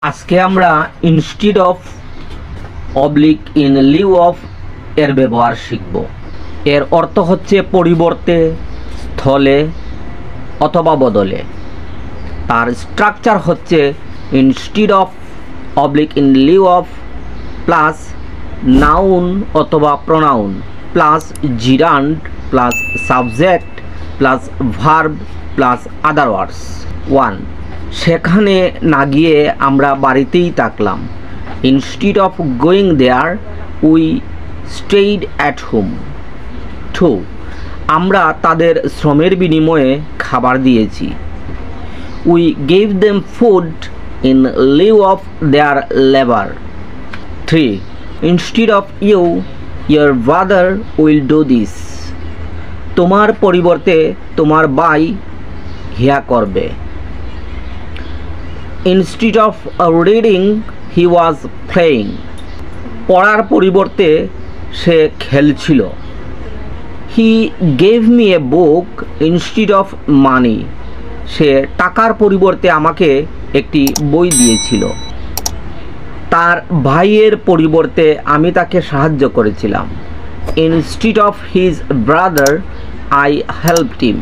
আজকে আমরা instead of oblique in lieu of এর ব্যবহার শিখব। এর অর্থ হচ্ছে পরিবর্তে, স্থলে অথবা বদলে। তার স্ট্রাকচার হচ্ছে instead of oblique in lieu of plus noun অথবা pronoun plus gerund plus subject plus verb plus other words. 1. সেখানে না গিয়ে আমরা বাড়িতেই থাকলাম। Instead of going there we stayed at home. 2. আমরা তাদের শ্রমের বিনিময়ে খাবার দিয়েছি। We gave them food in lieu of their labour. 3. Instead of you your brother will do this. তোমার পরিবর্তে তোমার ভাই হিয়া করবে। Instead of reading he was playing. পড়ার পরিবর্তে সে খেলছিল। He gave me a book instead of money. সে টাকার পরিবর্তে আমাকে একটি বই দিয়েছিল। তার ভাইয়ের পরিবর্তে আমি তাকে সাহায্য করেছিলাম। Instead of his brother I helped him.